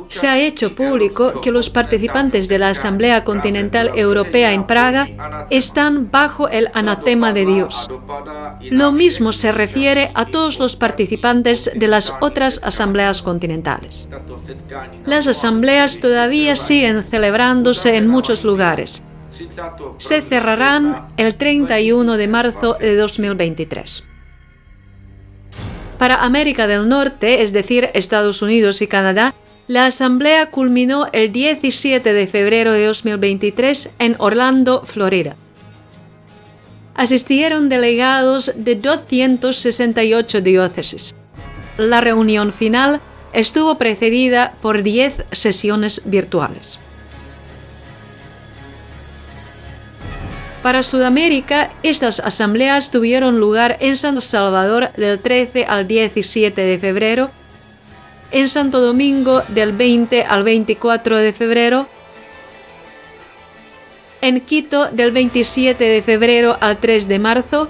Se ha hecho público que los participantes de la Asamblea Continental Europea en Praga están bajo el anatema de Dios. Lo mismo se refiere a todos los participantes de las otras asambleas continentales. Las asambleas todavía siguen celebrándose en muchos lugares. Se cerrarán el 31 de marzo de 2023. Para América del Norte, es decir, Estados Unidos y Canadá, la asamblea culminó el 17 de febrero de 2023 en Orlando, Florida. Asistieron delegados de 268 diócesis. La reunión final estuvo precedida por 10 sesiones virtuales. Para Sudamérica, estas asambleas tuvieron lugar en San Salvador del 13 al 17 de febrero, en Santo Domingo del 20 al 24 de febrero, en Quito del 27 de febrero al 3 de marzo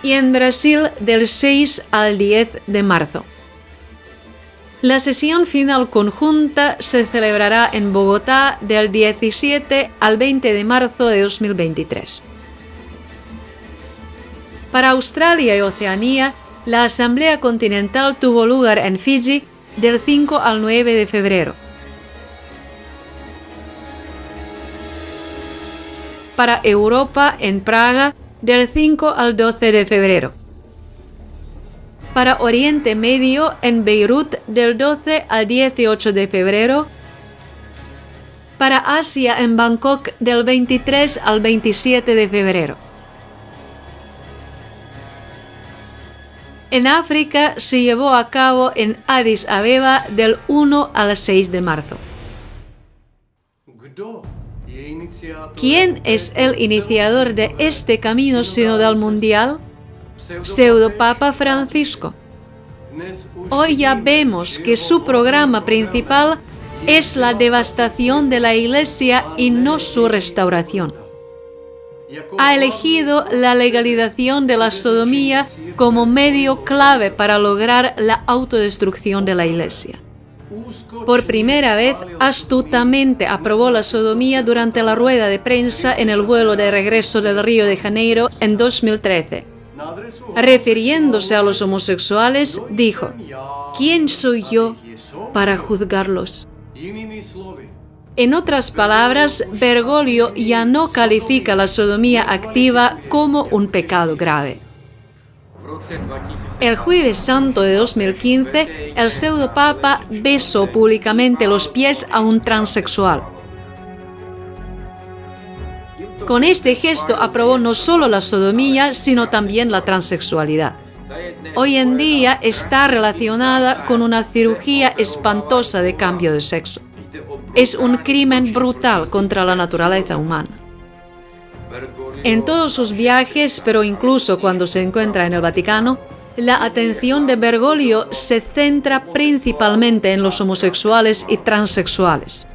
y en Brasil del 6 al 10 de marzo. La sesión final conjunta se celebrará en Bogotá del 17 al 20 de marzo de 2023. Para Australia y Oceanía, la Asamblea Continental tuvo lugar en Fiji del 5 al 9 de febrero. Para Europa, en Praga, del 5 al 12 de febrero. Para Oriente Medio, en Beirut, del 12 al 18 de febrero. Para Asia, en Bangkok, del 23 al 27 de febrero. En África se llevó a cabo en Addis Abeba del 1 al 6 de marzo. ¿Quién es el iniciador de este camino sinodal mundial? Pseudopapa Francisco. Hoy ya vemos que su programa principal es la devastación de la Iglesia y no su restauración. Ha elegido la legalización de la sodomía como medio clave para lograr la autodestrucción de la Iglesia. Por primera vez, astutamente aprobó la sodomía durante la rueda de prensa en el vuelo de regreso del Río de Janeiro en 2013. Refiriéndose a los homosexuales, dijo: ¿Quién soy yo para juzgarlos? En otras palabras, Bergoglio ya no califica la sodomía activa como un pecado grave. El Jueves Santo de 2015, el pseudopapa besó públicamente los pies a un transexual. Con este gesto aprobó no solo la sodomía, sino también la transexualidad. Hoy en día está relacionada con una cirugía espantosa de cambio de sexo. Es un crimen brutal contra la naturaleza humana. En todos sus viajes, pero incluso cuando se encuentra en el Vaticano, la atención de Bergoglio se centra principalmente en los homosexuales y transexuales.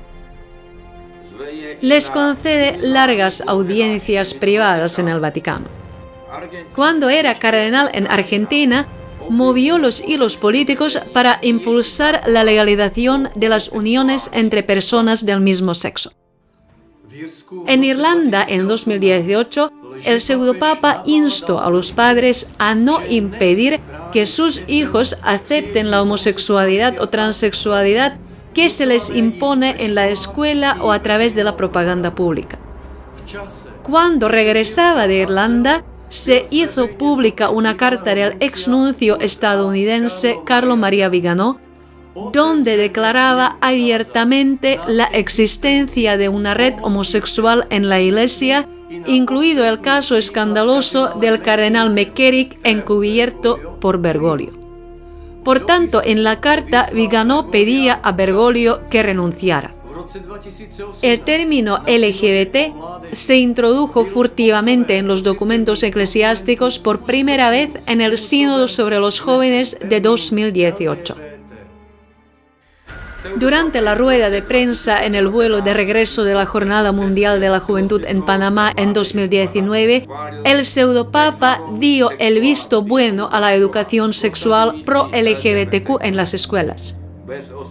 Les concede largas audiencias privadas en el Vaticano. Cuando era cardenal en Argentina, movió los hilos políticos para impulsar la legalización de las uniones entre personas del mismo sexo. En Irlanda, en 2018, el pseudopapa instó a los padres a no impedir que sus hijos acepten la homosexualidad o transexualidad que se les impone en la escuela o a través de la propaganda pública. Cuando regresaba de Irlanda, se hizo pública una carta del exnuncio estadounidense Carlo María Viganò, donde declaraba abiertamente la existencia de una red homosexual en la Iglesia, incluido el caso escandaloso del cardenal McCarrick encubierto por Bergoglio. Por tanto, en la carta, Viganò pedía a Bergoglio que renunciara. El término LGBT se introdujo furtivamente en los documentos eclesiásticos por primera vez en el Sínodo sobre los jóvenes de 2018. Durante la rueda de prensa en el vuelo de regreso de la Jornada Mundial de la Juventud en Panamá en 2019, el pseudopapa dio el visto bueno a la educación sexual pro-LGBTQ en las escuelas.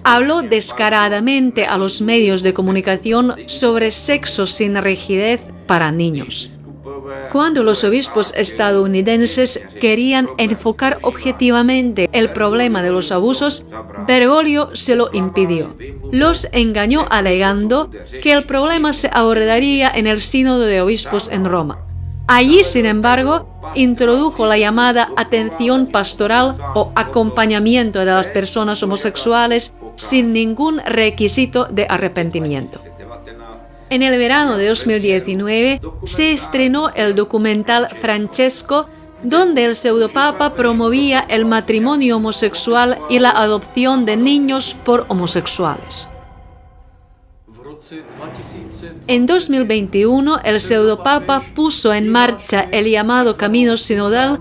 Habló descaradamente a los medios de comunicación sobre sexo sin rigidez para niños. Cuando los obispos estadounidenses querían enfocar objetivamente el problema de los abusos, Bergoglio se lo impidió. Los engañó alegando que el problema se abordaría en el Sínodo de Obispos en Roma. Allí, sin embargo, introdujo la llamada atención pastoral o acompañamiento de las personas homosexuales sin ningún requisito de arrepentimiento. En el verano de 2019 se estrenó el documental Francesco, donde el pseudopapa promovía el matrimonio homosexual y la adopción de niños por homosexuales. En 2021, el pseudopapa puso en marcha el llamado Camino Sinodal,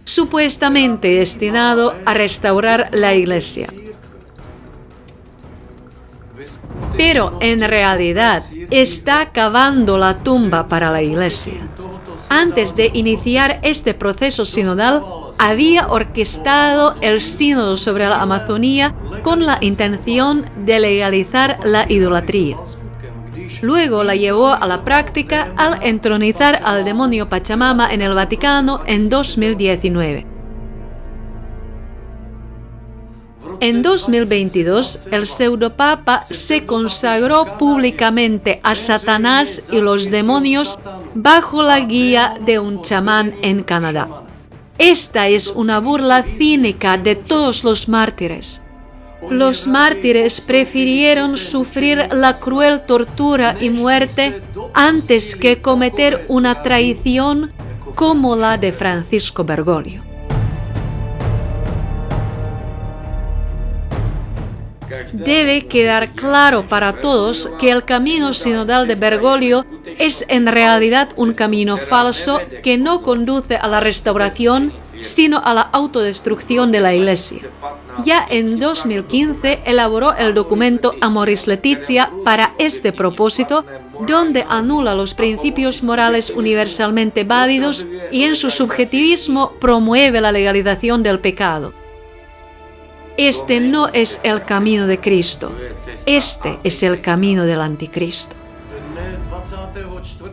supuestamente destinado a restaurar la Iglesia. Pero en realidad está cavando la tumba para la Iglesia. Antes de iniciar este proceso sinodal, había orquestado el sínodo sobre la Amazonía con la intención de legalizar la idolatría. Luego la llevó a la práctica al entronizar al demonio Pachamama en el Vaticano en 2019. En 2022, el pseudopapa se consagró públicamente a Satanás y los demonios bajo la guía de un chamán en Canadá. Esta es una burla cínica de todos los mártires. Los mártires prefirieron sufrir la cruel tortura y muerte antes que cometer una traición como la de Francisco Bergoglio. Debe quedar claro para todos que el camino sinodal de Bergoglio es en realidad un camino falso que no conduce a la restauración, sino a la autodestrucción de la Iglesia. Ya en 2015 elaboró el documento Amoris Laetitia para este propósito, donde anula los principios morales universalmente válidos y en su subjetivismo promueve la legalización del pecado. Este no es el camino de Cristo, este es el camino del anticristo.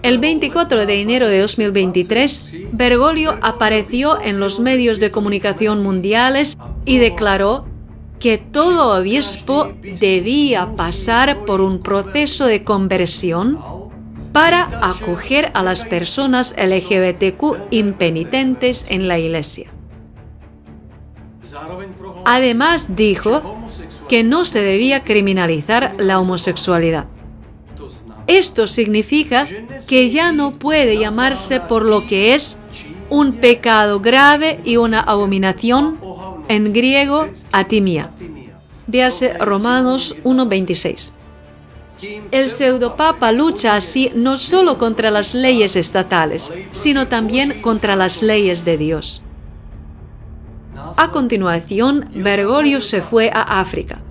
El 24 de enero de 2023, Bergoglio apareció en los medios de comunicación mundiales y declaró que todo obispo debía pasar por un proceso de conversión para acoger a las personas LGBTQ impenitentes en la Iglesia. Además dijo que no se debía criminalizar la homosexualidad. Esto significa que ya no puede llamarse por lo que es un pecado grave y una abominación, en griego atimia. Véase Romanos 1:26. El pseudopapa lucha así no solo contra las leyes estatales, sino también contra las leyes de Dios. A continuación, Bergoglio se fue a África.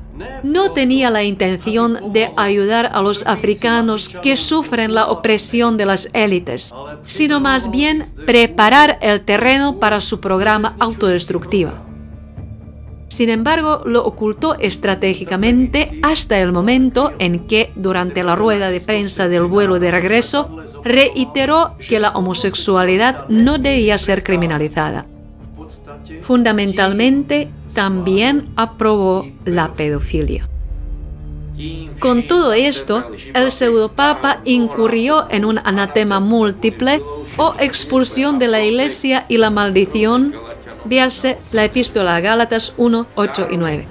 No tenía la intención de ayudar a los africanos que sufren la opresión de las élites, sino más bien preparar el terreno para su programa autodestructivo. Sin embargo, lo ocultó estratégicamente hasta el momento en que, durante la rueda de prensa del vuelo de regreso, reiteró que la homosexualidad no debía ser criminalizada. Fundamentalmente, también aprobó la pedofilia. Con todo esto, el pseudopapa incurrió en un anatema múltiple o expulsión de la Iglesia y la maldición, véase la Epístola a Gálatas 1, 8 y 9.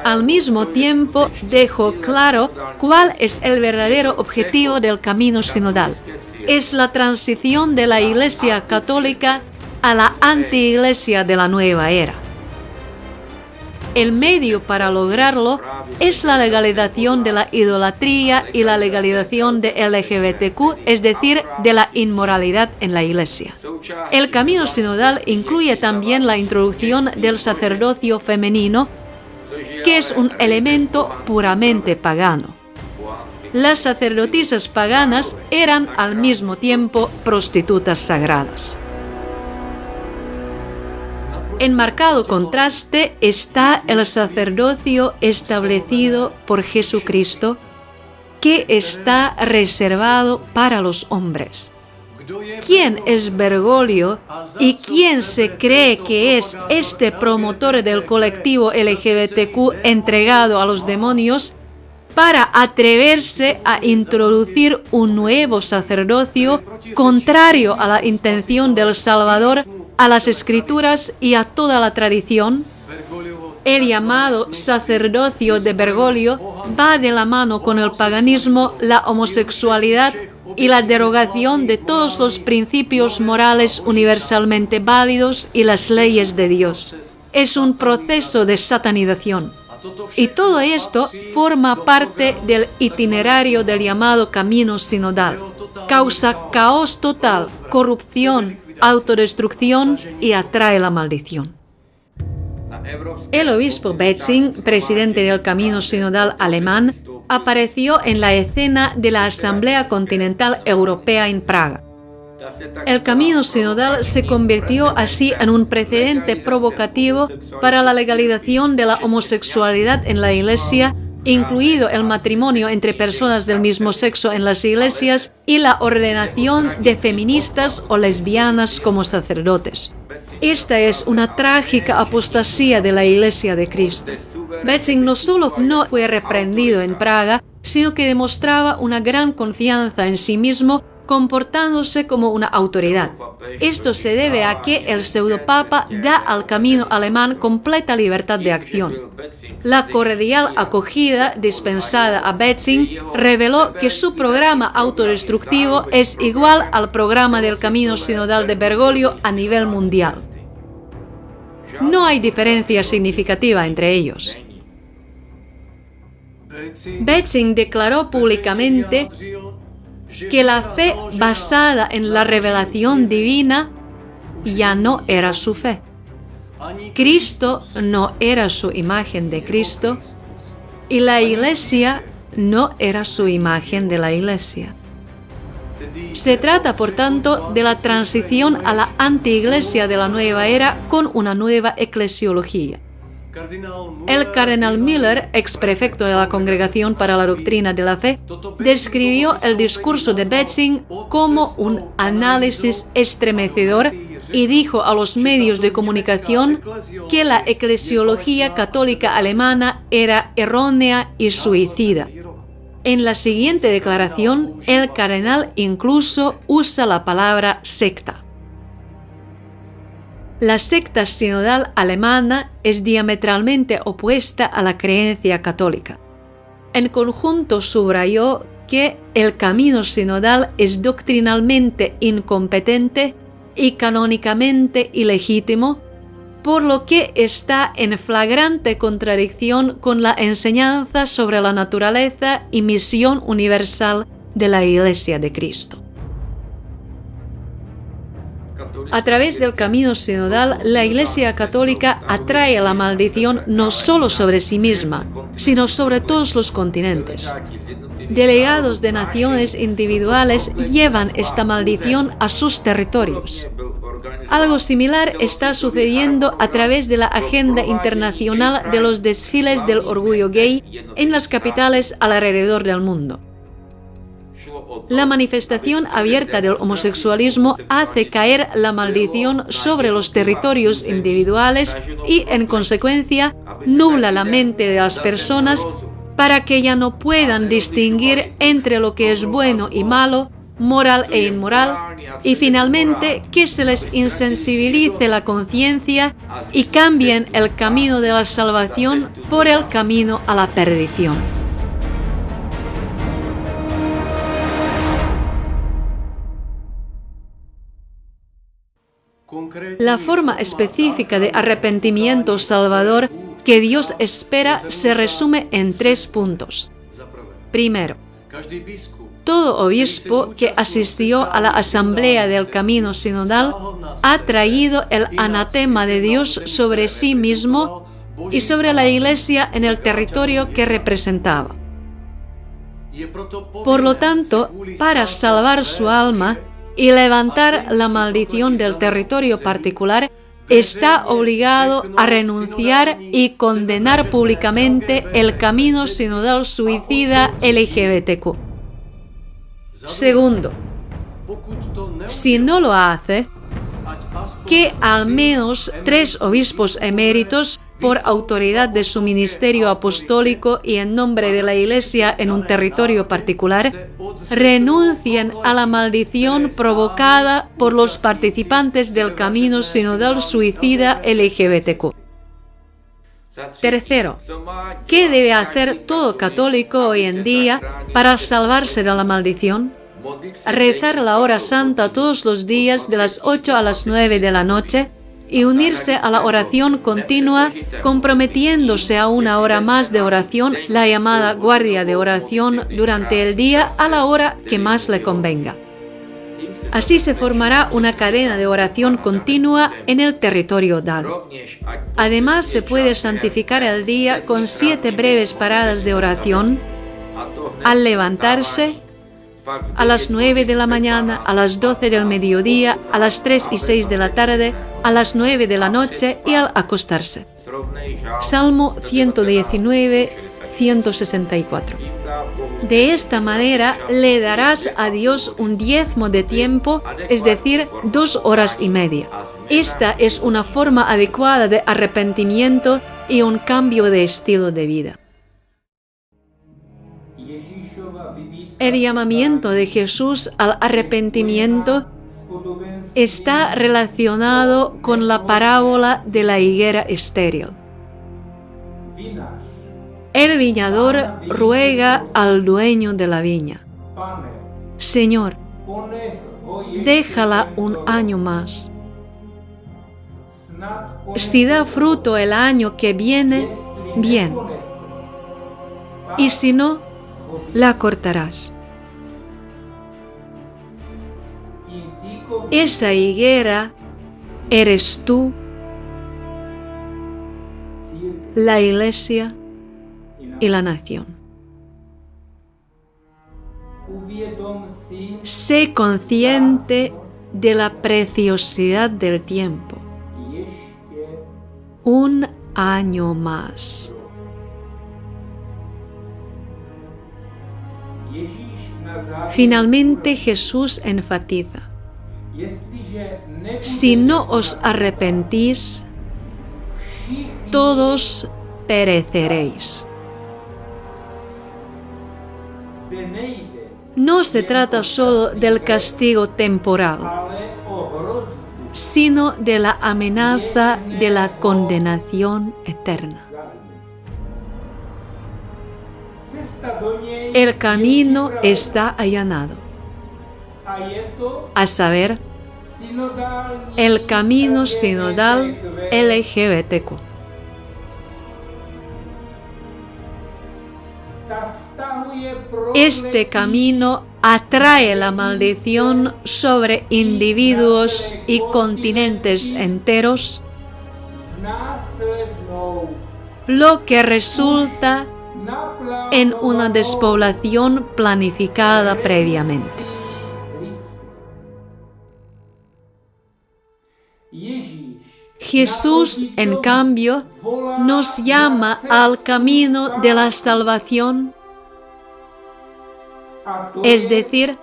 Al mismo tiempo, dejó claro cuál es el verdadero objetivo del camino sinodal. Es la transición de la Iglesia católica a la anti-iglesia de la nueva era. El medio para lograrlo es la legalización de la idolatría y la legalización de LGBTQ, es decir, de la inmoralidad en la Iglesia. El camino sinodal incluye también la introducción del sacerdocio femenino, que es un elemento puramente pagano. Las sacerdotisas paganas eran al mismo tiempo prostitutas sagradas. En marcado contraste está el sacerdocio establecido por Jesucristo, que está reservado para los hombres. ¿Quién es Bergoglio y quién se cree que es este promotor del colectivo LGBTQ entregado a los demonios para atreverse a introducir un nuevo sacerdocio contrario a la intención del Salvador, a las Escrituras y a toda la tradición? El llamado sacerdocio de Bergoglio va de la mano con el paganismo, la homosexualidad y la derogación de todos los principios morales universalmente válidos y las leyes de Dios. Es un proceso de satanización. Y todo esto forma parte del itinerario del llamado camino sinodal. Causa caos total, corrupción, autodestrucción y atrae la maldición. El obispo Betzing, presidente del Camino Sinodal alemán, apareció en la escena de la Asamblea Continental Europea en Praga. El Camino Sinodal se convirtió así en un precedente provocativo para la legalización de la homosexualidad en la Iglesia, incluido el matrimonio entre personas del mismo sexo en las iglesias y la ordenación de feministas o lesbianas como sacerdotes. Esta es una trágica apostasía de la Iglesia de Cristo. Betzing no solo no fue reprendido en Praga, sino que demostraba una gran confianza en sí mismo, comportándose como una autoridad. Esto se debe a que el pseudopapa da al camino alemán completa libertad de acción. La cordial acogida dispensada a Betzing reveló que su programa autodestructivo es igual al programa del Camino Sinodal de Bergoglio a nivel mundial. No hay diferencia significativa entre ellos. Betzing declaró públicamente que la fe basada en la revelación divina ya no era su fe. Cristo no era su imagen de Cristo y la Iglesia no era su imagen de la Iglesia. Se trata, por tanto, de la transición a la anti-iglesia de la nueva era con una nueva eclesiología. El cardenal Müller, ex-prefecto de la Congregación para la Doctrina de la Fe, describió el discurso de Betzing como un análisis estremecedor y dijo a los medios de comunicación que la eclesiología católica alemana era errónea y suicida. En la siguiente declaración, el cardenal incluso usa la palabra secta. La secta sinodal alemana es diametralmente opuesta a la creencia católica. En conjunto subrayó que el camino sinodal es doctrinalmente incompetente y canónicamente ilegítimo, por lo que está en flagrante contradicción con la enseñanza sobre la naturaleza y misión universal de la Iglesia de Cristo. A través del camino sinodal, la Iglesia católica atrae la maldición no solo sobre sí misma, sino sobre todos los continentes. Delegados de naciones individuales llevan esta maldición a sus territorios. Algo similar está sucediendo a través de la agenda internacional de los desfiles del orgullo gay en las capitales alrededor del mundo. La manifestación abierta del homosexualismo hace caer la maldición sobre los territorios individuales y, en consecuencia, nubla la mente de las personas para que ya no puedan distinguir entre lo que es bueno y malo, moral e inmoral, y finalmente que se les insensibilice la conciencia y cambien el camino de la salvación por el camino a la perdición. La forma específica de arrepentimiento salvador que Dios espera se resume en 3 puntos. Primero, todo obispo que asistió a la asamblea del camino sinodal ha traído el anatema de Dios sobre sí mismo y sobre la Iglesia en el territorio que representaba. Por lo tanto, para salvar su alma y levantar la maldición del territorio particular, está obligado a renunciar y condenar públicamente el camino sinodal suicida LGBTQ. Segundo, si no lo hace, que al menos 3 obispos eméritos, por autoridad de su ministerio apostólico y en nombre de la Iglesia en un territorio particular, renuncien a la maldición provocada por los participantes del camino sinodal suicida LGBTQ. Tercero, ¿qué debe hacer todo católico hoy en día para salvarse de la maldición? Rezar la hora santa todos los días de las 8 a las 9 de la noche y unirse a la oración continua, comprometiéndose a una hora más de oración, la llamada guardia de oración, durante el día a la hora que más le convenga. Así se formará una cadena de oración continua en el territorio dado. Además, se puede santificar el día con 7 breves paradas de oración al levantarse, a las 9 de la mañana, a las 12 del mediodía, a las 3 y 6 de la tarde, a las 9 de la noche y al acostarse. Salmo 119, 164. De esta manera le darás a Dios un diezmo de tiempo, es decir, 2 horas y media. Esta es una forma adecuada de arrepentimiento y un cambio de estilo de vida. El llamamiento de Jesús al arrepentimiento está relacionado con la parábola de la higuera estéril. El viñador ruega al dueño de la viña: Señor, déjala un año más. Si da fruto el año que viene, bien. Y si no, la cortarás. Esa higuera eres tú, la Iglesia y la nación. Sé consciente de la preciosidad del tiempo. Un año más. Finalmente Jesús enfatiza: si no os arrepentís, todos pereceréis. No se trata solo del castigo temporal, sino de la amenaza de la condenación eterna. El camino está allanado, a saber, el camino sinodal LGBTQ. Este camino atrae la maldición sobre individuos y continentes enteros, lo que resulta en una despoblación planificada previamente. Jesús, en cambio, nos llama al camino de la salvación, es decir,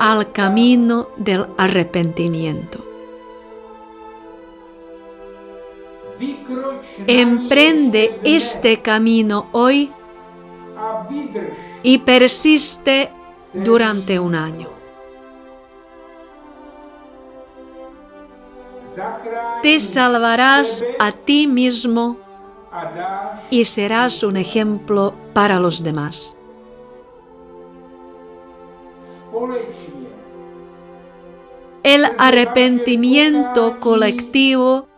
al camino del arrepentimiento. Emprende este camino hoy y persiste durante un año. Te salvarás a ti mismo y serás un ejemplo para los demás. El arrepentimiento colectivo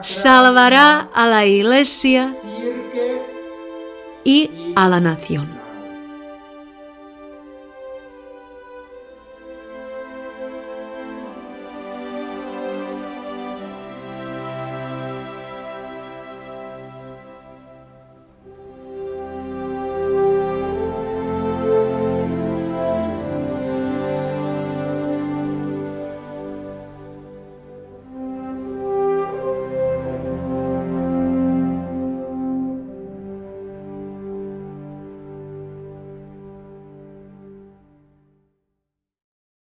salvará a la Iglesia y a la nación.